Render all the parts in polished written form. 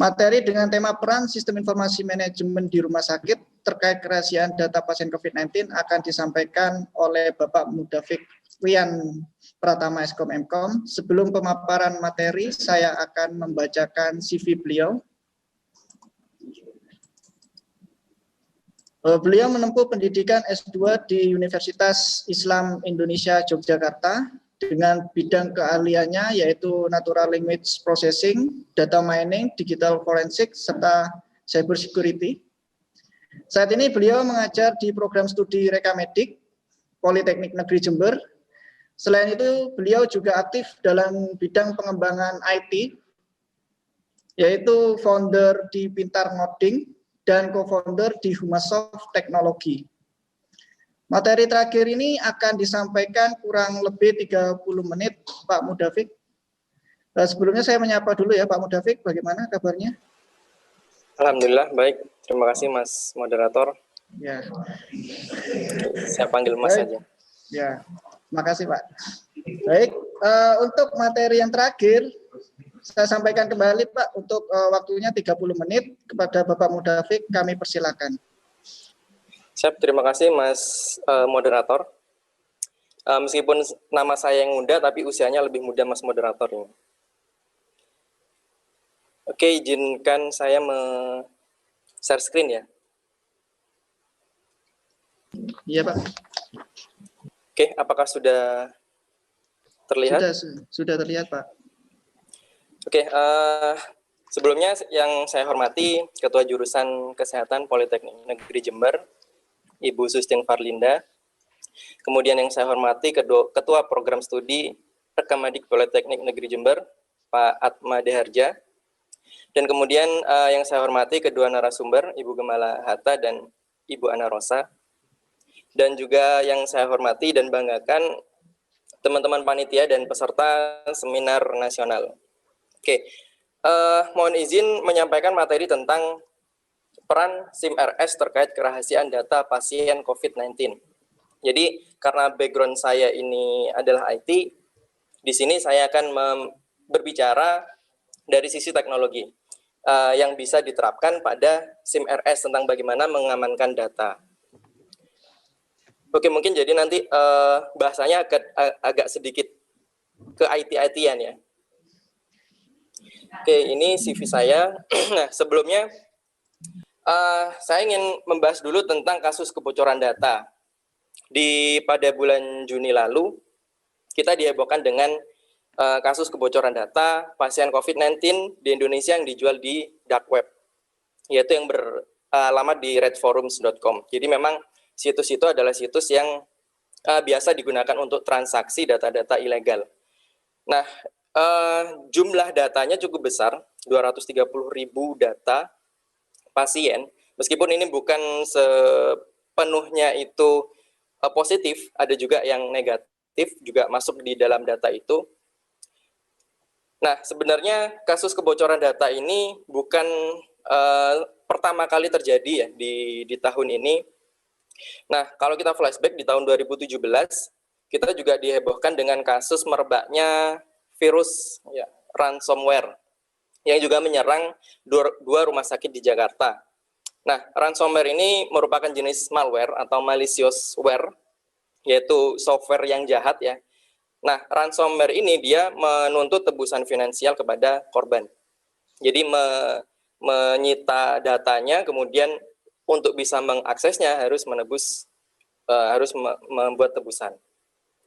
Materi dengan tema peran sistem informasi manajemen di rumah sakit terkait kerahasiaan data pasien COVID-19 akan disampaikan oleh Bapak Mudafik Rian Pratama Eskom Mkom. Sebelum pemaparan materi, saya akan membacakan CV beliau. Beliau menempuh pendidikan S2 di Universitas Islam Indonesia Yogyakarta dengan bidang keahliannya yaitu Natural Language Processing, Data Mining, Digital Forensic, serta Cyber Security. Saat ini beliau mengajar di program studi Rekamedik, Politeknik Negeri Jember. Selain itu, beliau juga aktif dalam bidang pengembangan IT, yaitu founder di Pintar Ngoding dan co-founder di Humasoft Teknologi. Materi terakhir ini akan disampaikan kurang lebih 30 menit, Pak Mudafik. Sebelumnya saya menyapa dulu ya Pak Mudafik, bagaimana kabarnya? Alhamdulillah, baik. Terima kasih Mas Moderator. Ya. Saya panggil Mas saja. Ya, makasih Pak. Baik, untuk materi yang terakhir, saya sampaikan kembali Pak, untuk waktunya 30 menit kepada Bapak Mudafik, kami persilakan. Siap, terima kasih Mas Moderator. Meskipun nama saya yang muda, tapi usianya lebih muda Mas Moderator ini. Oke, izinkan saya share screen ya. Iya Pak. Oke, apakah sudah terlihat? Sudah terlihat Pak. Oke, sebelumnya yang saya hormati Ketua Jurusan Kesehatan Politeknik Negeri Jember, Ibu Sustin Farlinda. Kemudian yang saya hormati Ketua Program Studi Rekamedik Politeknik Negeri Jember, Pak Atma Deharja. Dan kemudian yang saya hormati kedua narasumber, Ibu Gemala Hatta dan Ibu Ana Rosa. Dan juga yang saya hormati dan banggakan teman-teman panitia dan peserta seminar nasional. Oke, mohon izin menyampaikan materi tentang peran SIM-RS terkait kerahasiaan data pasien COVID-19. Jadi karena background saya ini adalah IT, di sini saya akan berbicara dari sisi teknologi yang bisa diterapkan pada SIM-RS tentang bagaimana mengamankan data. Oke, mungkin jadi nanti bahasanya agak sedikit ke IT-IT-an ya. Oke, ini CV saya. Nah, sebelumnya saya ingin membahas dulu tentang kasus kebocoran data. Pada bulan Juni lalu, kita dihebohkan dengan kasus kebocoran data pasien COVID-19 di Indonesia yang dijual di dark web, yaitu yang beralamat di redforums.com. Jadi memang situs itu adalah situs yang biasa digunakan untuk transaksi data-data ilegal. Nah, jumlah datanya cukup besar, 230.000 data pasien, meskipun ini bukan sepenuhnya itu positif, ada juga yang negatif juga masuk di dalam data itu. Nah, sebenarnya kasus kebocoran data ini bukan pertama kali terjadi ya di tahun ini. Nah, kalau kita flashback di tahun 2017, kita juga dihebohkan dengan kasus merebaknya virus ya, ransomware yang juga menyerang dua rumah sakit di Jakarta. Nah, ransomware ini merupakan jenis malware atau malicious ware, yaitu software yang jahat ya. Nah, ransomware ini dia menuntut tebusan finansial kepada korban. Jadi menyita datanya, kemudian untuk bisa mengaksesnya harus membuat tebusan.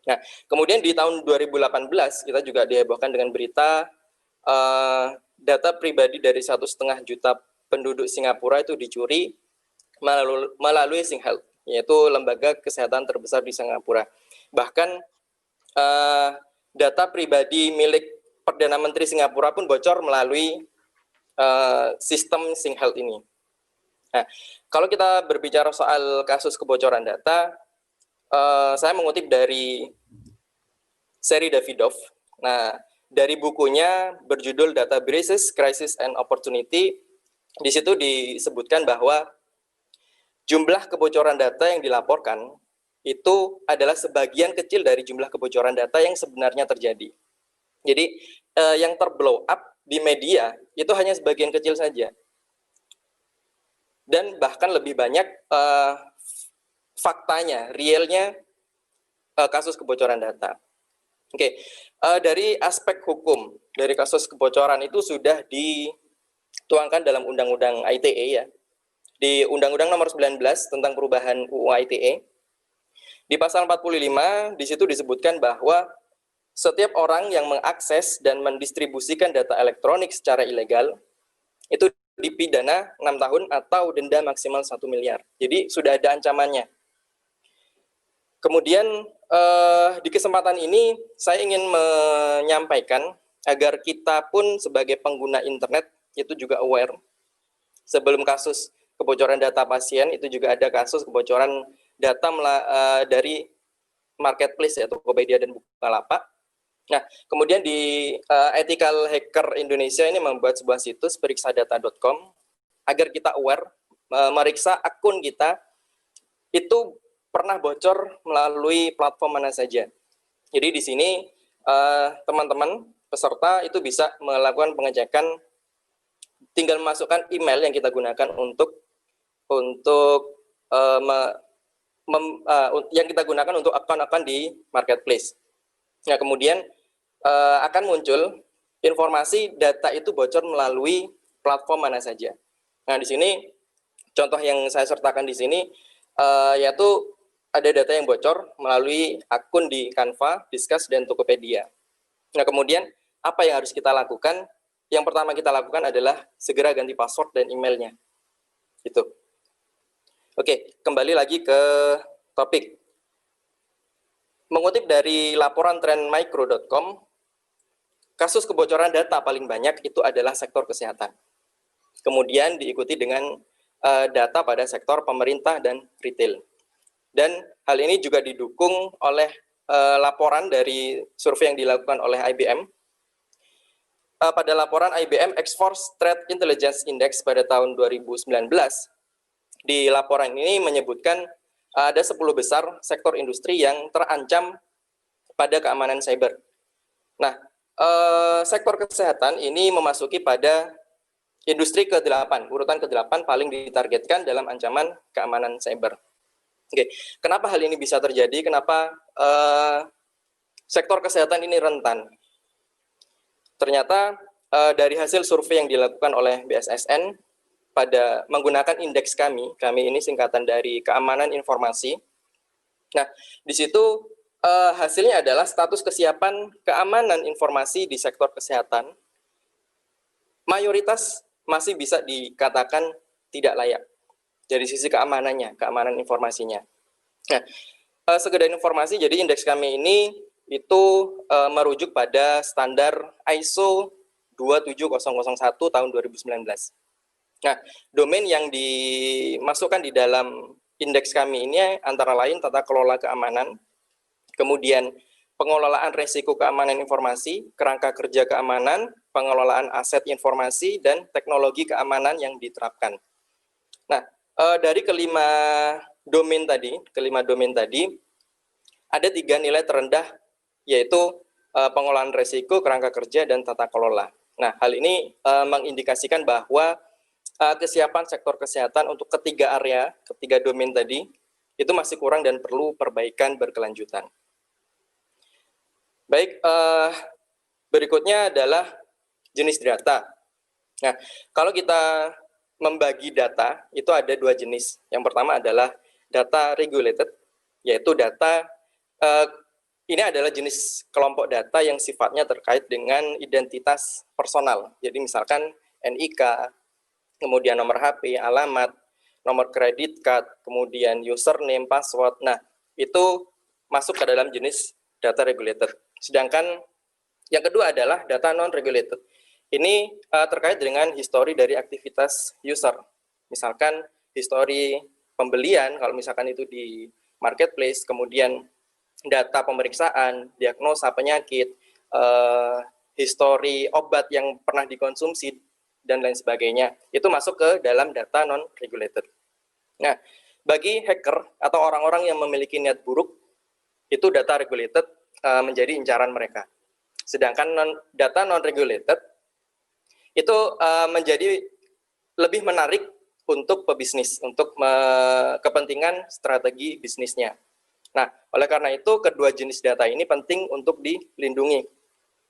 Nah, kemudian di tahun 2018 kita juga dihebohkan dengan berita data pribadi dari 1,5 juta penduduk Singapura itu dicuri melalui SingHealth, yaitu lembaga kesehatan terbesar di Singapura. Bahkan data pribadi milik Perdana Menteri Singapura pun bocor melalui sistem SingHealth ini. Nah, kalau kita berbicara soal kasus kebocoran data, saya mengutip dari Seri Davidoff. Nah, dari bukunya berjudul Data Breaches, Crisis and Opportunity, di situ disebutkan bahwa jumlah kebocoran data yang dilaporkan itu adalah sebagian kecil dari jumlah kebocoran data yang sebenarnya terjadi. Jadi yang terblow up di media itu hanya sebagian kecil saja. Dan bahkan lebih banyak faktanya, realnya kasus kebocoran data. Oke, dari aspek hukum dari kasus kebocoran itu sudah dituangkan dalam Undang-Undang ITE ya. Di Undang-Undang Nomor 19 tentang perubahan UU ITE. Di pasal 45 di situ disebutkan bahwa setiap orang yang mengakses dan mendistribusikan data elektronik secara ilegal itu dipidana 6 tahun atau denda maksimal 1 miliar. Jadi sudah ada ancamannya. Kemudian di kesempatan ini saya ingin menyampaikan agar kita pun sebagai pengguna internet itu juga aware. Sebelum kasus kebocoran data pasien itu juga ada kasus kebocoran data dari marketplace ya, Tokopedia dan Bukalapak. Nah, kemudian di Ethical Hacker Indonesia ini membuat sebuah situs periksadata.com agar kita aware, meriksa akun kita itu pernah bocor melalui platform mana saja. Jadi di sini teman-teman peserta itu bisa melakukan pengecekan, tinggal memasukkan email yang kita gunakan yang kita gunakan untuk akun-akun di marketplace. Nah, kemudian akan muncul informasi data itu bocor melalui platform mana saja. Nah, di sini contoh yang saya sertakan di sini yaitu ada data yang bocor melalui akun di Canva, Disqus, dan Tokopedia. Nah, kemudian apa yang harus kita lakukan? Yang pertama kita lakukan adalah segera ganti password dan emailnya. Gitu. Oke, kembali lagi ke topik. Mengutip dari laporan trendmicro.com, kasus kebocoran data paling banyak itu adalah sektor kesehatan. Kemudian diikuti dengan data pada sektor pemerintah dan retail. Dan hal ini juga didukung oleh laporan dari survei yang dilakukan oleh IBM. Pada laporan IBM X-Force Threat Intelligence Index pada tahun 2019, di laporan ini menyebutkan ada 10 besar sektor industri yang terancam pada keamanan cyber. Nah, sektor kesehatan ini memasuki pada industri ke-8, urutan ke-8 paling ditargetkan dalam ancaman keamanan cyber. Oke, kenapa hal ini bisa terjadi? Kenapa sektor kesehatan ini rentan? Ternyata dari hasil survei yang dilakukan oleh BSSN pada menggunakan indeks kami ini singkatan dari keamanan informasi. Nah, di situ hasilnya adalah status kesiapan keamanan informasi di sektor kesehatan mayoritas masih bisa dikatakan tidak layak dari sisi keamanannya, keamanan informasinya. Nah, sekedar informasi, jadi indeks kami ini itu merujuk pada standar ISO 27001 tahun 2019. Nah, domain yang dimasukkan di dalam indeks kami ini antara lain tata kelola keamanan, kemudian pengelolaan resiko keamanan informasi, kerangka kerja keamanan, pengelolaan aset informasi, dan teknologi keamanan yang diterapkan. Nah, dari kelima domain tadi, ada 3 nilai terendah, yaitu pengelolaan resiko, kerangka kerja, dan tata kelola. Nah, hal ini mengindikasikan bahwa kesiapan sektor kesehatan untuk ketiga domain tadi, itu masih kurang dan perlu perbaikan berkelanjutan. Baik, berikutnya adalah jenis data. Nah, kalau kita membagi data, itu ada 2 jenis. Yang pertama adalah data regulated, yaitu data, ini adalah jenis kelompok data yang sifatnya terkait dengan identitas personal. Jadi misalkan NIK, kemudian nomor HP, alamat, nomor kredit card, kemudian username, password. Nah, itu masuk ke dalam jenis data regulated. Sedangkan yang kedua adalah data non-regulated. Ini terkait dengan histori dari aktivitas user. Misalkan histori pembelian, kalau misalkan itu di marketplace, kemudian data pemeriksaan, diagnosa penyakit, histori obat yang pernah dikonsumsi, dan lain sebagainya. Itu masuk ke dalam data non-regulated. Nah, bagi hacker atau orang-orang yang memiliki niat buruk, itu data regulated menjadi incaran mereka. Sedangkan data non-regulated itu menjadi lebih menarik untuk pebisnis, untuk kepentingan strategi bisnisnya. Nah, oleh karena itu kedua jenis data ini penting untuk dilindungi.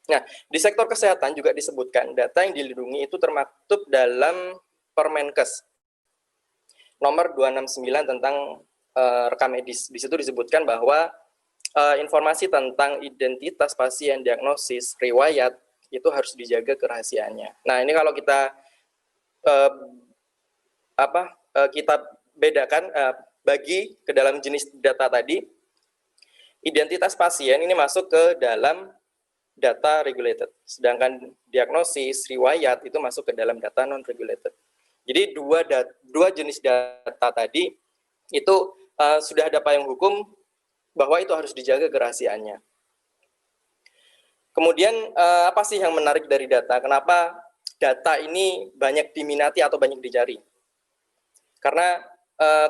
Nah, di sektor kesehatan juga disebutkan data yang dilindungi itu termaktub dalam Permenkes nomor 269 tentang rekam medis. Di situ disebutkan bahwa informasi tentang identitas pasien, diagnosis, riwayat itu harus dijaga kerahasiaannya. Nah, ini kalau kita kita bedakan bagi ke dalam jenis data tadi, identitas pasien ini masuk ke dalam data regulated, sedangkan diagnosis, riwayat itu masuk ke dalam data non-regulated. Jadi dua jenis data tadi itu sudah ada payung hukum bahwa itu harus dijaga kerahasiaannya. Kemudian apa sih yang menarik dari data? Kenapa data ini banyak diminati atau banyak dicari? Karena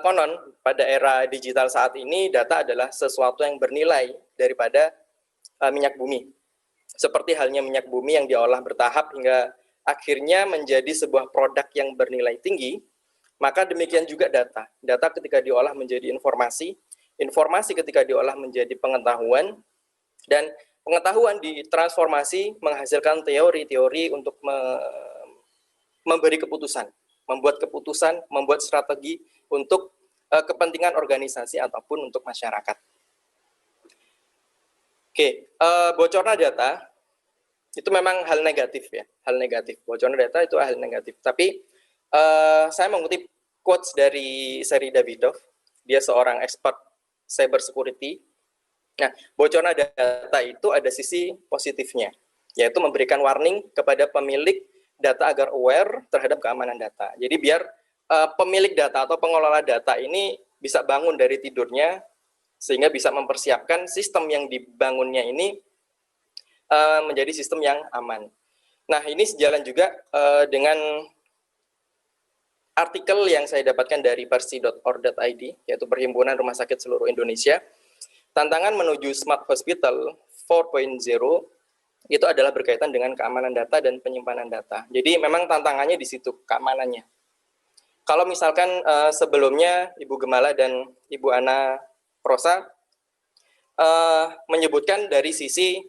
konon pada era digital saat ini data adalah sesuatu yang bernilai daripada minyak bumi. Seperti halnya minyak bumi yang diolah bertahap hingga akhirnya menjadi sebuah produk yang bernilai tinggi, maka demikian juga data. Data ketika diolah menjadi informasi, informasi ketika diolah menjadi pengetahuan, dan pengetahuan ditransformasi menghasilkan teori-teori untuk memberi keputusan, membuat strategi untuk kepentingan organisasi ataupun untuk masyarakat. Oke, bocornya data itu memang hal negatif ya, hal negatif. Bocornya data itu hal negatif. Tapi saya mengutip quotes dari Seri Davidov, dia seorang expert cyber security. Nah, bocornya data itu ada sisi positifnya, yaitu memberikan warning kepada pemilik data agar aware terhadap keamanan data. Jadi biar pemilik data atau pengelola data ini bisa bangun dari tidurnya, sehingga bisa mempersiapkan sistem yang dibangunnya ini menjadi sistem yang aman. Nah, ini sejalan juga dengan artikel yang saya dapatkan dari persi.or.id, yaitu Perhimpunan Rumah Sakit Seluruh Indonesia. Tantangan menuju Smart Hospital 4.0 itu adalah berkaitan dengan keamanan data dan penyimpanan data. Jadi memang tantangannya di situ, keamanannya. Kalau misalkan sebelumnya Ibu Gemala dan Ibu Ana Prosa menyebutkan dari sisi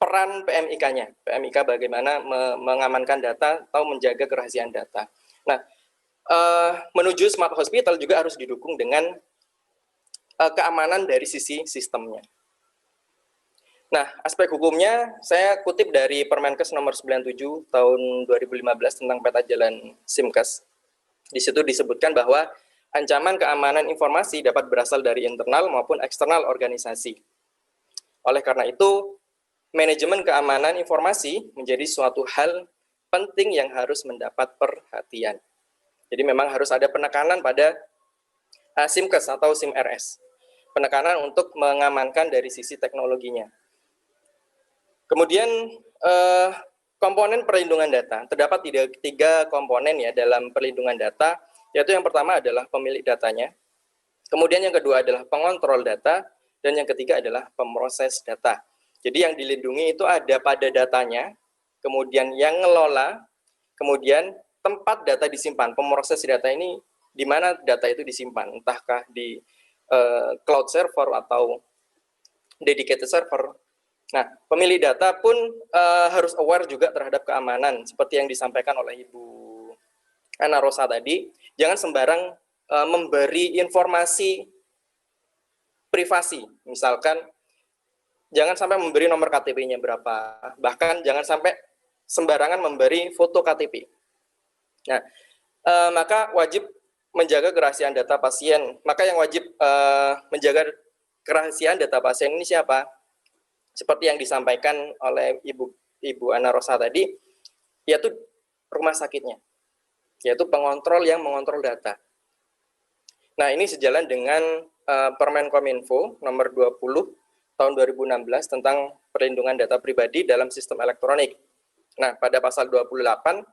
peran PMIK-nya, PMIK bagaimana mengamankan data atau menjaga kerahasiaan data. Nah, menuju Smart Hospital juga harus didukung dengan keamanan dari sisi sistemnya. Nah, aspek hukumnya saya kutip dari Permenkes nomor 97 tahun 2015 tentang peta jalan SIMKes. Di situ disebutkan bahwa ancaman keamanan informasi dapat berasal dari internal maupun eksternal organisasi. Oleh karena itu, manajemen keamanan informasi menjadi suatu hal penting yang harus mendapat perhatian. Jadi memang harus ada penekanan pada SIMKes atau SIM-RS. Penekanan untuk mengamankan dari sisi teknologinya. Kemudian komponen perlindungan data. Terdapat tiga komponen ya dalam perlindungan data, yaitu yang pertama adalah pemilik datanya, kemudian yang kedua adalah pengontrol data, dan yang ketiga adalah pemroses data. Jadi yang dilindungi itu ada pada datanya, kemudian yang ngelola, kemudian tempat data disimpan. Pemroses data ini di mana data itu disimpan, entahkah di cloud server atau dedicated server. Nah, pemilik data pun harus aware juga terhadap keamanan, seperti yang disampaikan oleh Ibu Ana Rosa tadi. Jangan sembarang memberi informasi privasi, misalkan jangan sampai memberi nomor KTP-nya berapa, bahkan jangan sampai sembarangan memberi foto KTP. Nah, maka wajib menjaga kerahasiaan data pasien. Maka yang wajib menjaga kerahasiaan data pasien ini siapa? Seperti yang disampaikan oleh Ibu Ana Rosa tadi, yaitu rumah sakitnya, yaitu pengontrol yang mengontrol data. Nah, ini sejalan dengan Permenkominfo nomor 20 tahun 2016 tentang perlindungan data pribadi dalam sistem elektronik. Nah, pada pasal 28,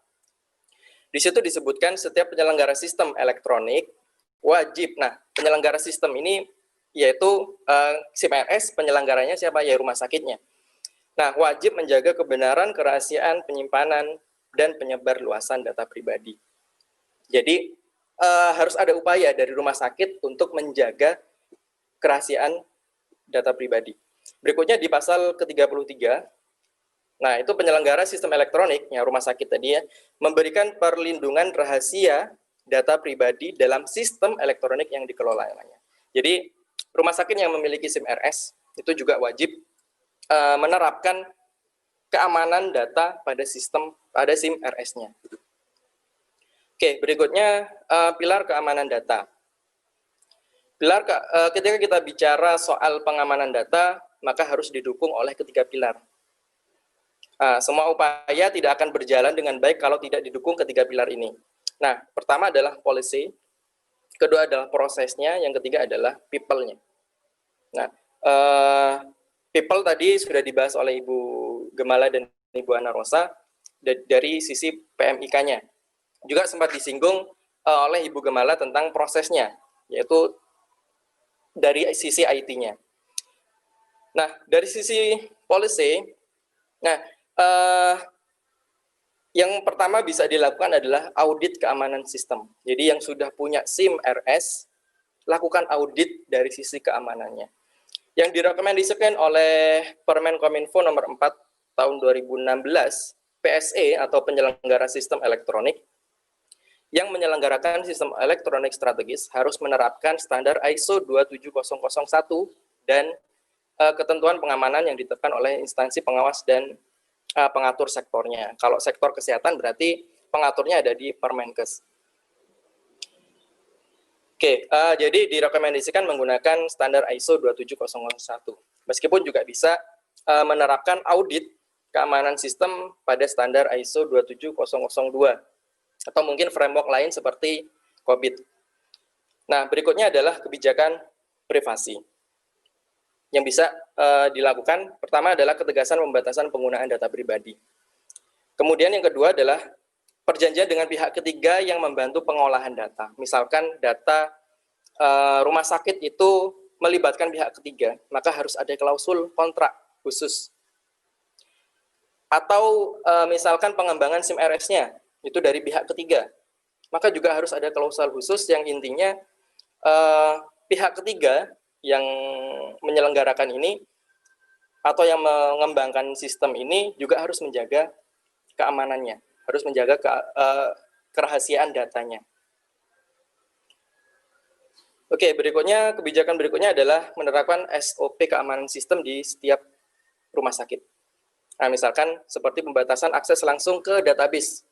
di situ disebutkan setiap penyelenggara sistem elektronik wajib, nah penyelenggara sistem ini yaitu SIM-RS, penyelenggaranya siapa? Ya rumah sakitnya. Nah, wajib menjaga kebenaran, kerahasiaan, penyimpanan, dan penyebar luasan data pribadi. Jadi harus ada upaya dari rumah sakit untuk menjaga kerahasiaan data pribadi. Berikutnya di pasal ke-33, nah itu penyelenggara sistem elektronik, yang rumah sakit tadi ya, memberikan perlindungan rahasia data pribadi dalam sistem elektronik yang dikelolanya. Jadi rumah sakit yang memiliki SIM RS itu juga wajib menerapkan keamanan data pada SIM RS-nya. Oke, berikutnya pilar keamanan data. Ketika kita bicara soal pengamanan data, maka harus didukung oleh ketiga pilar. Semua upaya tidak akan berjalan dengan baik kalau tidak didukung ketiga pilar ini. Nah, pertama adalah policy, kedua adalah prosesnya, yang ketiga adalah people-nya. Nah, people tadi sudah dibahas oleh Ibu Gemala dan Ibu Ana Rosa dari sisi PMIK-nya. Juga sempat disinggung oleh Ibu Gemala tentang prosesnya, yaitu dari sisi IT-nya. Nah, dari sisi policy, yang pertama bisa dilakukan adalah audit keamanan sistem. Jadi yang sudah punya SIM RS, lakukan audit dari sisi keamanannya. Yang direkomendasikan oleh Permen Kominfo nomor 4 tahun 2016, PSE atau penyelenggara sistem elektronik, yang menyelenggarakan sistem elektronik strategis harus menerapkan standar ISO 27001 dan ketentuan pengamanan yang ditetapkan oleh instansi pengawas dan pengatur sektornya. Kalau sektor kesehatan berarti pengaturnya ada di Permenkes. Oke, jadi direkomendasikan menggunakan standar ISO 27001. Meskipun juga bisa menerapkan audit keamanan sistem pada standar ISO 27002 atau mungkin framework lain seperti COVID. Nah, berikutnya adalah kebijakan privasi yang bisa dilakukan. Pertama adalah ketegasan pembatasan penggunaan data pribadi. Kemudian yang kedua adalah perjanjian dengan pihak ketiga yang membantu pengolahan data. Misalkan data rumah sakit itu melibatkan pihak ketiga, maka harus ada klausul kontrak khusus. Atau misalkan pengembangan SIM RS-nya itu dari pihak ketiga, maka juga harus ada klausul khusus yang intinya pihak ketiga yang menyelenggarakan ini atau yang mengembangkan sistem ini juga harus menjaga keamanannya, harus menjaga kerahasiaan datanya. Oke, kebijakan berikutnya adalah menerapkan SOP keamanan sistem di setiap rumah sakit. Nah, misalkan seperti pembatasan akses langsung ke database.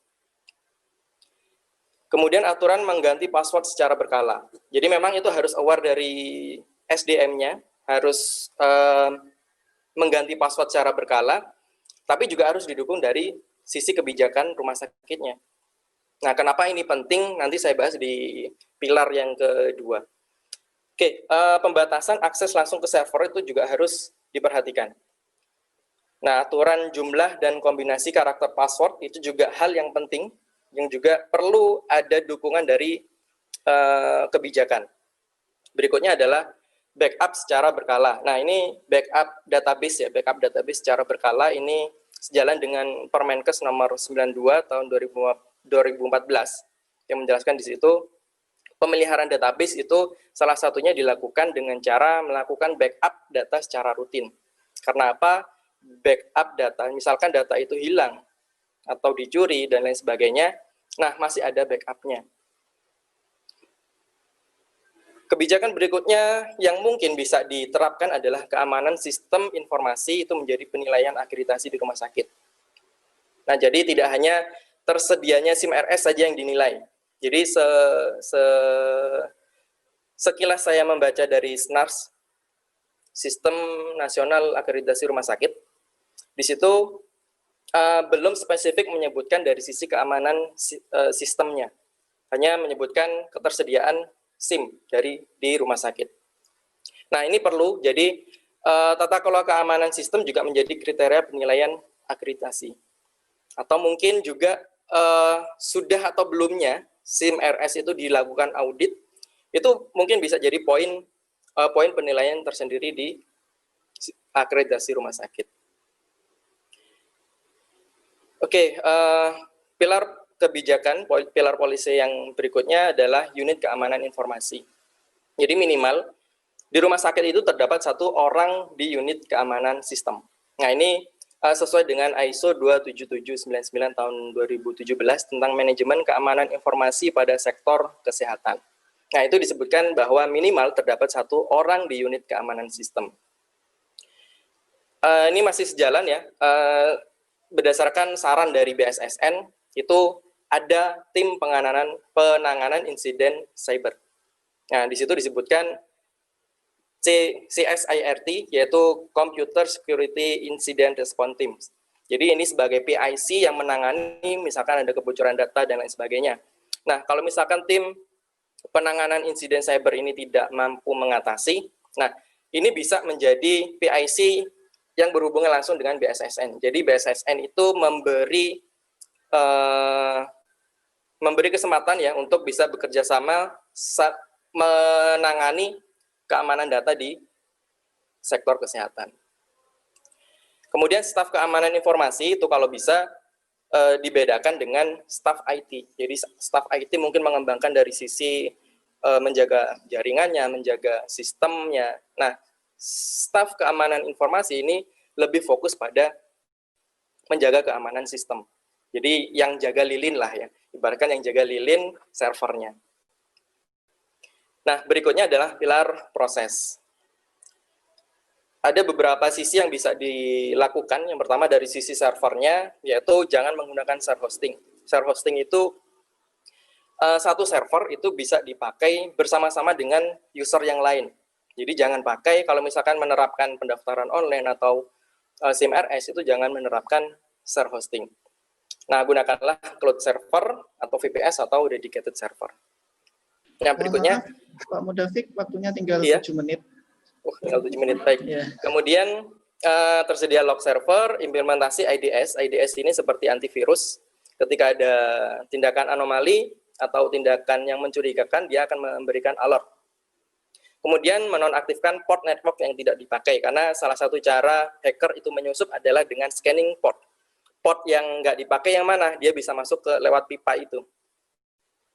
Kemudian aturan mengganti password secara berkala. Jadi memang itu harus aware dari SDM-nya, harus mengganti password secara berkala, tapi juga harus didukung dari sisi kebijakan rumah sakitnya. Nah, kenapa ini penting? Nanti saya bahas di pilar yang kedua. Oke, pembatasan akses langsung ke server itu juga harus diperhatikan. Nah, aturan jumlah dan kombinasi karakter password itu juga hal yang penting, yang juga perlu ada dukungan dari kebijakan. Berikutnya adalah backup secara berkala. Nah, ini backup database secara berkala ini sejalan dengan Permenkes nomor 92 tahun 2014 yang menjelaskan di situ pemeliharaan database itu salah satunya dilakukan dengan cara melakukan backup data secara rutin. Karena apa? Backup data, misalkan data itu hilang atau dicuri dan lain sebagainya, nah masih ada backupnya. Kebijakan berikutnya yang mungkin bisa diterapkan adalah keamanan sistem informasi itu menjadi penilaian akreditasi di rumah sakit. Nah, jadi tidak hanya tersedianya SIM RS saja yang dinilai. Jadi sekilas saya membaca dari SNARS, Sistem Nasional Akreditasi Rumah Sakit, di situ belum spesifik menyebutkan dari sisi keamanan sistemnya, hanya menyebutkan ketersediaan SIM di rumah sakit. Nah, ini perlu, jadi tata kelola keamanan sistem juga menjadi kriteria penilaian akreditasi. Atau mungkin juga sudah atau belumnya SIM RS itu dilakukan audit, itu mungkin bisa jadi poin penilaian tersendiri di akreditasi rumah sakit. Oke, pilar kebijakan, pilar polisi yang berikutnya adalah unit keamanan informasi. Jadi minimal di rumah sakit itu terdapat 1 orang di unit keamanan sistem. Nah, ini sesuai dengan ISO 27799 tahun 2017 tentang manajemen keamanan informasi pada sektor kesehatan. Nah, itu disebutkan bahwa minimal terdapat 1 orang di unit keamanan sistem. Ini masih sejalan ya, berdasarkan saran dari BSSN, itu ada tim penanganan insiden cyber. Nah, di situ disebutkan CSIRT, yaitu Computer Security Incident Response Team. Jadi ini sebagai PIC yang menangani misalkan ada kebocoran data dan lain sebagainya. Nah, kalau misalkan tim penanganan insiden cyber ini tidak mampu mengatasi, nah ini bisa menjadi PIC yang berhubungan langsung dengan BSSN. Jadi BSSN itu memberi kesempatan ya untuk bisa bekerja sama menangani keamanan data di sektor kesehatan. Kemudian staf keamanan informasi itu kalau bisa dibedakan dengan staf IT. Jadi staf IT mungkin mengembangkan dari sisi menjaga jaringannya, menjaga sistemnya. Nah, staf keamanan informasi ini lebih fokus pada menjaga keamanan sistem. Jadi yang jaga lilin lah ya, ibaratkan yang jaga lilin servernya. Nah, berikutnya adalah pilar proses. Ada beberapa sisi yang bisa dilakukan. Yang pertama dari sisi servernya, yaitu jangan menggunakan share hosting. Share hosting itu satu server itu bisa dipakai bersama-sama dengan user yang lain. Jadi jangan pakai kalau misalkan menerapkan pendaftaran online atau SIM-RS itu jangan menerapkan share hosting. Nah, gunakanlah cloud server atau VPS atau dedicated server. Yang berikutnya, Pak Mudafik, waktunya tinggal 7 menit. Tinggal 7 menit, baik. Yeah. Kemudian tersedia log server, implementasi IDS. IDS ini seperti antivirus. Ketika ada tindakan anomali atau tindakan yang mencurigakan, dia akan memberikan alert. Kemudian menonaktifkan port network yang tidak dipakai, karena salah satu cara hacker itu menyusup adalah dengan scanning port. Port yang nggak dipakai yang mana? Dia bisa masuk ke lewat pipa itu.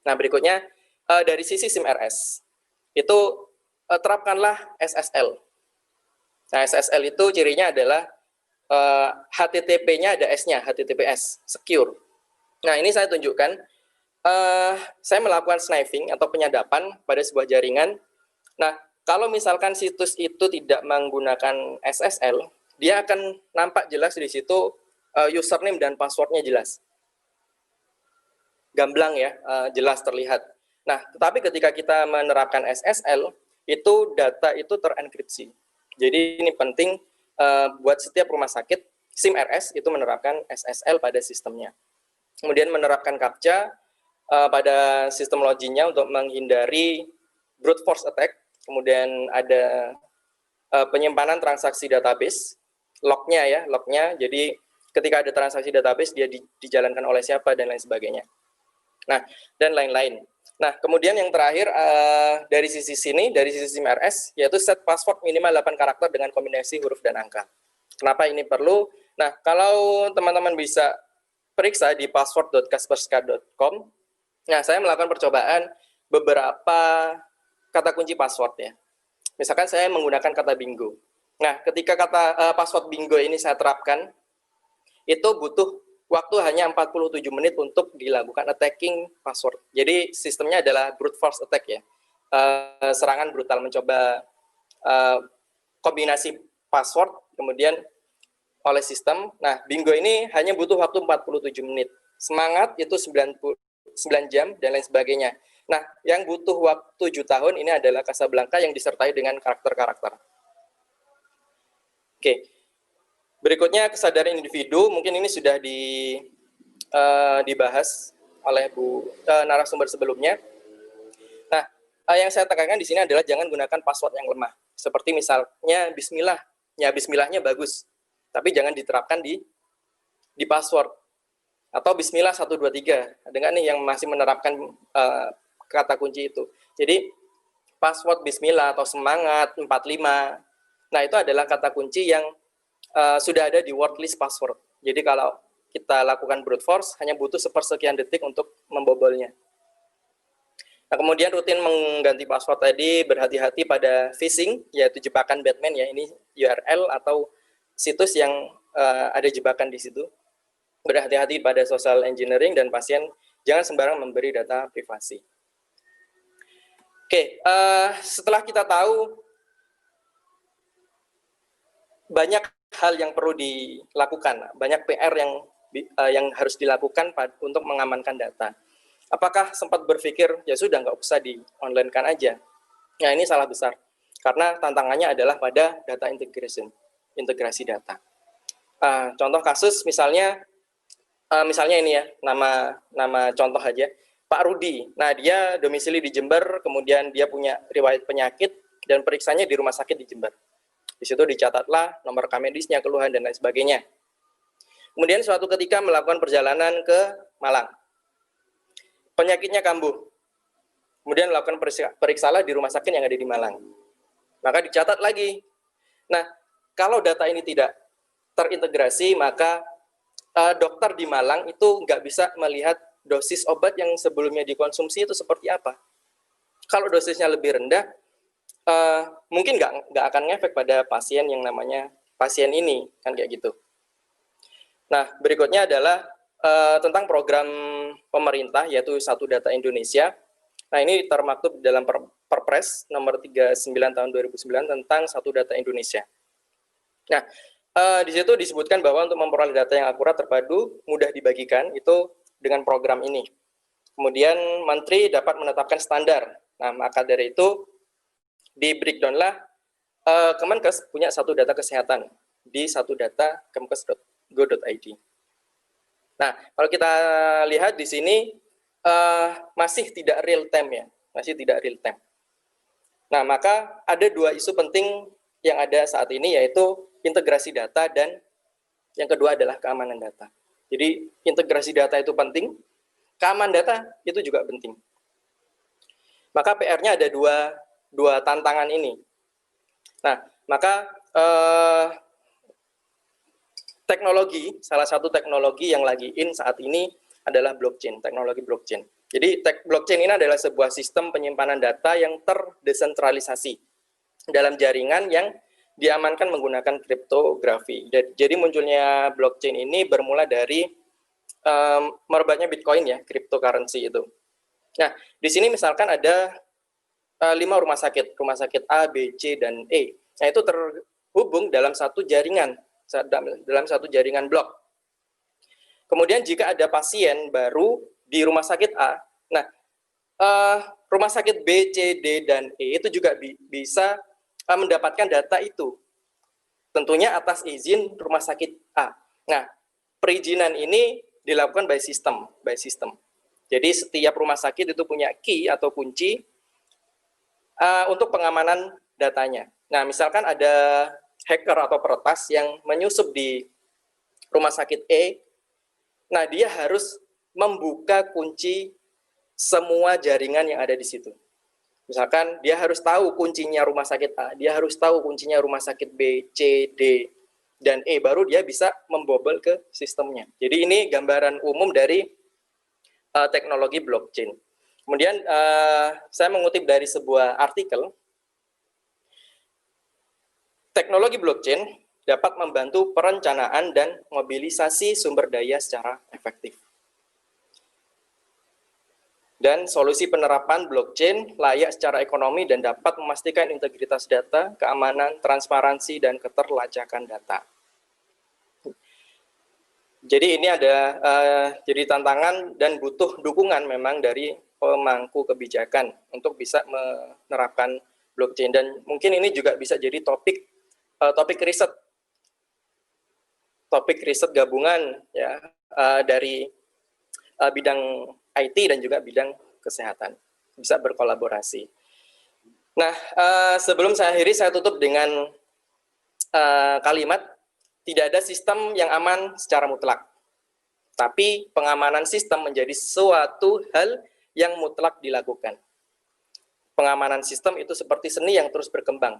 Nah, berikutnya, dari sisi SIM-RS, itu terapkanlah SSL. Nah, SSL itu cirinya adalah HTTP-nya ada S-nya, HTTPS, secure. Nah, ini saya tunjukkan, saya melakukan sniping atau penyadapan pada sebuah jaringan. Nah, kalau misalkan situs itu tidak menggunakan SSL, dia akan nampak jelas di situ username dan passwordnya jelas. Gamblang ya, jelas terlihat. Nah, tetapi ketika kita menerapkan SSL, itu data itu terenkripsi. Jadi ini penting buat setiap rumah sakit, SIM-RS itu menerapkan SSL pada sistemnya. Kemudian menerapkan CAPTCHA pada sistem loginnya untuk menghindari brute force attack. Kemudian ada penyimpanan transaksi database, lognya ya, lognya. Jadi ketika ada transaksi database, dia dijalankan oleh siapa dan lain sebagainya. Nah, dan lain-lain. Nah, kemudian yang terakhir dari sisi sini, dari sisi SIM-RS, yaitu set password minimal 8 karakter dengan kombinasi huruf dan angka. Kenapa ini perlu? Nah, kalau teman-teman bisa periksa di password.kaspersky.com, nah, saya melakukan percobaan beberapa kata kunci password ya. Misalkan saya menggunakan kata bingo. Nah, ketika kata password bingo ini saya terapkan, itu butuh waktu hanya 47 menit untuk dilakukan attacking password. Jadi sistemnya adalah brute force attack ya. Serangan brutal mencoba kombinasi password kemudian oleh sistem. Nah, bingo ini hanya butuh waktu 47 menit. Semangat itu 9 jam dan lain sebagainya. Nah, yang butuh waktu 7 tahun ini adalah Casablanca yang disertai dengan karakter-karakter. Oke. Berikutnya kesadaran individu, mungkin ini sudah dibahas oleh narasumber sebelumnya. Nah, yang saya tekankan di sini adalah jangan gunakan password yang lemah. Seperti misalnya Bismillah, ya Bismillahnya bagus, tapi jangan diterapkan di password. Atau Bismillah 123, ada nggak nih yang masih menerapkan kata kunci itu. Jadi password Bismillah atau semangat 45, nah itu adalah kata kunci yang sudah ada di word list password. Jadi kalau kita lakukan brute force hanya butuh sepersekian detik untuk membobolnya. Nah, kemudian rutin mengganti password tadi, berhati-hati pada phishing, yaitu jebakan Batman ya, ini URL atau situs yang ada jebakan di situ. Berhati-hati pada social engineering dan pasien jangan sembarang memberi data privasi. Oke, setelah kita tahu banyak hal yang perlu dilakukan, banyak PR yang harus dilakukan untuk mengamankan data. Apakah sempat berpikir, ya sudah nggak usah di-online-kan aja? Nah, ini salah besar. Karena tantangannya adalah pada data integration, integrasi data. Contoh kasus misalnya ini ya, nama contoh aja, Pak Rudi. Nah, dia domisili di Jember, kemudian dia punya riwayat penyakit, dan periksanya di rumah sakit di Jember. Di situ dicatatlah nomor rekam medisnya, keluhan, dan lain sebagainya. Kemudian suatu ketika melakukan perjalanan ke Malang. Penyakitnya kambuh. Kemudian melakukan periksalah di rumah sakit yang ada di Malang. Maka dicatat lagi. Nah, kalau data ini tidak terintegrasi, maka dokter di Malang itu nggak bisa melihat dosis obat yang sebelumnya dikonsumsi itu seperti apa. Kalau dosisnya lebih rendah, mungkin nggak akan ngefek pada pasien yang namanya pasien ini, kan kayak gitu. Nah, berikutnya adalah tentang program pemerintah, yaitu Satu Data Indonesia. Nah, ini termaktub dalam Perpres nomor 39 tahun 2009 tentang Satu Data Indonesia. Nah, di situ disebutkan bahwa untuk memperoleh data yang akurat, terpadu, mudah dibagikan, itu dengan program ini. Kemudian Menteri dapat menetapkan standar. Nah, maka dari itu di breakdown-lah Kemenkes punya satu data kesehatan di satu data kemkes.go.id. Nah, kalau kita lihat di sini masih tidak real time ya, masih tidak real time. Nah, maka ada dua isu penting yang ada saat ini, yaitu integrasi data dan yang kedua adalah keamanan data. Jadi integrasi data itu penting, keamanan data itu juga penting. Maka PR-nya ada dua tantangan ini. Nah, maka salah satu teknologi yang lagi in saat ini adalah blockchain, teknologi blockchain. Jadi blockchain ini adalah sebuah sistem penyimpanan data yang terdesentralisasi dalam jaringan yang diamankan menggunakan kriptografi. Jadi munculnya blockchain ini bermula dari merebaknya Bitcoin ya, cryptocurrency itu. Nah, di sini misalkan ada 5 rumah sakit A, B, C, dan E. Nah, itu terhubung dalam satu jaringan blok. Kemudian jika ada pasien baru di rumah sakit A, nah rumah sakit B, C, D, dan E itu juga bisa mendapatkan data itu. Tentunya atas izin rumah sakit A. Nah, perizinan ini dilakukan by system. Jadi setiap rumah sakit itu punya key atau kunci untuk pengamanan datanya. Nah, misalkan ada hacker atau peretas yang menyusup di rumah sakit E, nah dia harus membuka kunci semua jaringan yang ada di situ. Misalkan dia harus tahu kuncinya rumah sakit A, dia harus tahu kuncinya rumah sakit B, C, D, dan E, baru dia bisa membobol ke sistemnya. Jadi ini gambaran umum dari teknologi blockchain. Kemudian saya mengutip dari sebuah artikel, teknologi blockchain dapat membantu perencanaan dan mobilisasi sumber daya secara efektif. Dan solusi penerapan blockchain layak secara ekonomi dan dapat memastikan integritas data, keamanan, transparansi, dan keterlacakan data. Jadi ini ada jadi tantangan dan butuh dukungan memang dari pemangku kebijakan untuk bisa menerapkan blockchain. Dan mungkin ini juga bisa jadi topik riset gabungan ya dari bidang IT dan juga bidang kesehatan, bisa berkolaborasi. Nah, sebelum saya akhiri, saya tutup dengan kalimat, tidak ada sistem yang aman secara mutlak, tapi pengamanan sistem menjadi suatu hal yang mutlak dilakukan. Pengamanan sistem itu seperti seni yang terus berkembang,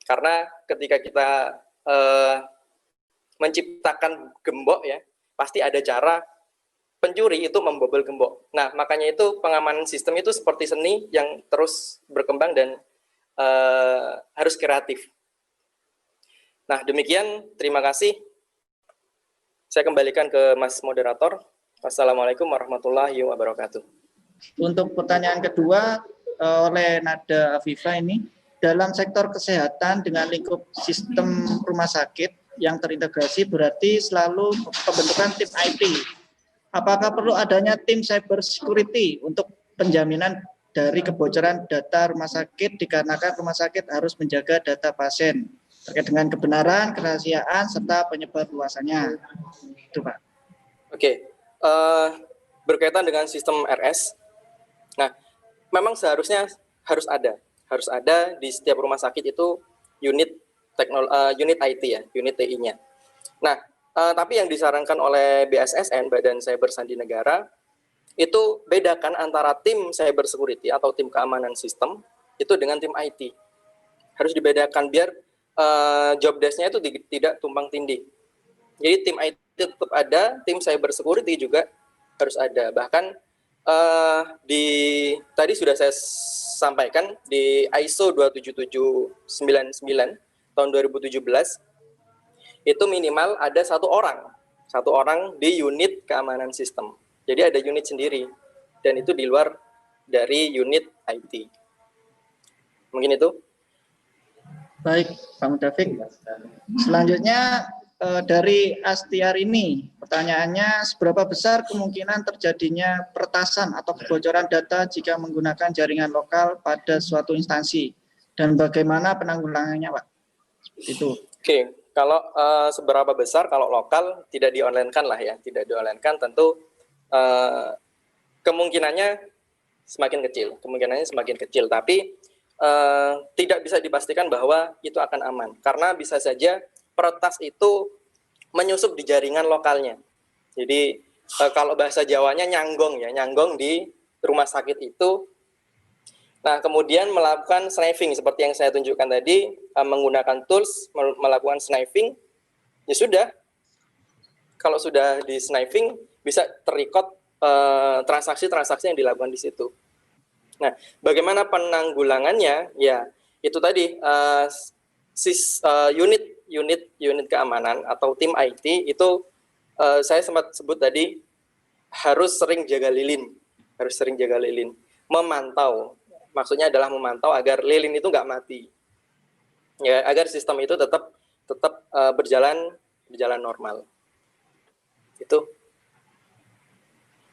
karena ketika kita menciptakan gembok ya, pasti ada cara pencuri itu membobol gembok. Nah, makanya itu pengamanan sistem itu seperti seni yang terus berkembang dan harus kreatif. Nah, demikian. Terima kasih. Saya kembalikan ke Mas Moderator. Wassalamualaikum warahmatullahi wabarakatuh. Untuk pertanyaan kedua oleh Nada Afifa ini, dalam sektor kesehatan dengan lingkup sistem rumah sakit yang terintegrasi berarti selalu pembentukan tim IT. Apakah perlu adanya tim cyber security untuk penjaminan dari kebocoran data rumah sakit dikarenakan rumah sakit harus menjaga data pasien terkait dengan kebenaran, kerahasiaan, serta penyebar luasannya? Itu Pak. Oke, berkaitan dengan sistem RS, nah memang seharusnya harus ada di setiap rumah sakit itu unit unit IT ya, unit TI-nya. Nah, tapi yang disarankan oleh BSSN, Badan Cyber Sandi Negara, itu bedakan antara tim cyber security atau tim keamanan sistem itu dengan tim IT. Harus dibedakan biar job desk-nya itu tidak tumpang tindih. Jadi tim IT tetap ada, tim cyber security juga harus ada. Bahkan tadi sudah saya sampaikan di ISO 27799 tahun 2017 itu minimal ada satu orang di unit keamanan sistem. Jadi ada unit sendiri dan itu di luar dari unit IT. Mungkin itu. Baik, Pak Mudafik. Selanjutnya dari Astiar ini, pertanyaannya seberapa besar kemungkinan terjadinya peretasan atau kebocoran data jika menggunakan jaringan lokal pada suatu instansi dan bagaimana penanggulangannya, Pak? Itu. Oke, kalau seberapa besar kalau lokal tidak di-online-kan lah ya, tidak di-online-kan tentu kemungkinannya semakin kecil, tapi tidak bisa dipastikan bahwa itu akan aman karena bisa saja peretas itu menyusup di jaringan lokalnya. Jadi kalau bahasa Jawanya nyanggong di rumah sakit itu. Nah, kemudian melakukan snifing seperti yang saya tunjukkan tadi, menggunakan tools melakukan snifing. Ya sudah, kalau sudah di snifing bisa terrecord transaksi-transaksi yang dilakukan di situ. Nah, bagaimana penanggulangannya? Ya, itu tadi unit keamanan atau tim IT itu saya sempat sebut tadi harus sering jaga lilin, memantau. Maksudnya adalah memantau agar lilin itu nggak mati, ya, agar sistem itu tetap berjalan normal. Itu.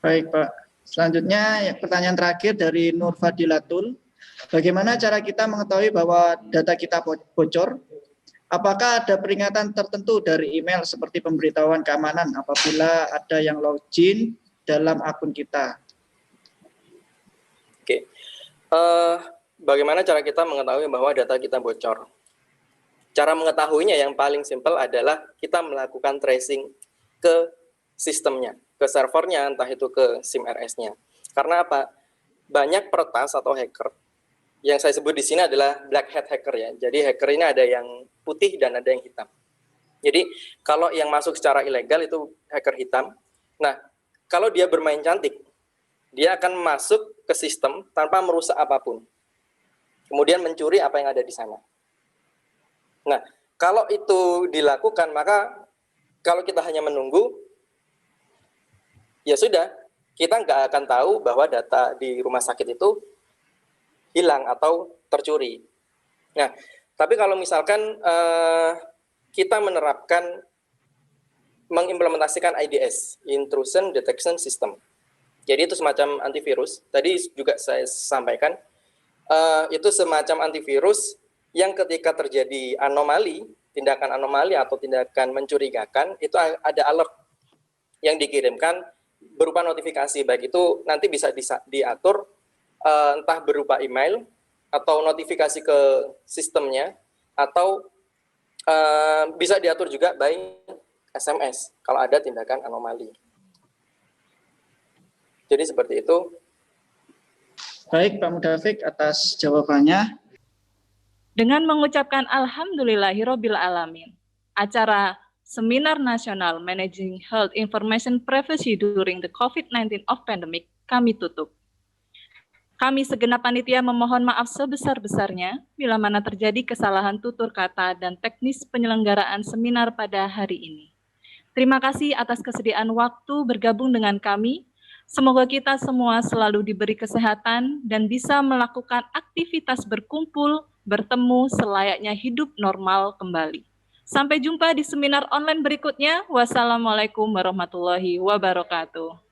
Baik, Pak. Selanjutnya pertanyaan terakhir dari Nur Fadilatul. Bagaimana cara kita mengetahui bahwa data kita bocor? Apakah ada peringatan tertentu dari email seperti pemberitahuan keamanan apabila ada yang login dalam akun kita? Oke. Bagaimana cara kita mengetahui bahwa data kita bocor? Cara mengetahuinya yang paling simpel adalah kita melakukan tracing ke sistemnya, ke servernya, entah itu ke SIM RS-nya. Karena apa? Banyak peretas atau hacker, yang saya sebut di sini adalah black hat hacker ya. Jadi hacker ini ada yang putih dan ada yang hitam. Jadi kalau yang masuk secara ilegal itu hacker hitam. Nah, kalau dia bermain cantik, dia akan masuk ke sistem tanpa merusak apapun. Kemudian mencuri apa yang ada di sana. Nah, kalau itu dilakukan, maka kalau kita hanya menunggu, ya sudah, kita nggak akan tahu bahwa data di rumah sakit itu hilang atau tercuri. Nah, tapi kalau misalkan kita mengimplementasikan IDS, Intrusion Detection System. Jadi itu semacam antivirus. Tadi juga saya sampaikan, itu semacam antivirus yang ketika terjadi anomali, tindakan anomali atau tindakan mencurigakan, itu ada alert yang dikirimkan berupa notifikasi. Baik itu nanti bisa diatur entah berupa email atau notifikasi ke sistemnya, atau bisa diatur juga by SMS kalau ada tindakan anomali. Jadi seperti itu. Baik, Pak Mudafik atas jawabannya. Dengan mengucapkan alhamdulillahirobbil alamin, acara Seminar Nasional Managing Health Information Privacy During the COVID-19 of Pandemic kami tutup. Kami segenap panitia memohon maaf sebesar-besarnya bila mana terjadi kesalahan tutur kata dan teknis penyelenggaraan seminar pada hari ini. Terima kasih atas kesediaan waktu bergabung dengan kami. Semoga kita semua selalu diberi kesehatan dan bisa melakukan aktivitas berkumpul, bertemu selayaknya hidup normal kembali. Sampai jumpa di seminar online berikutnya. Wassalamualaikum warahmatullahi wabarakatuh.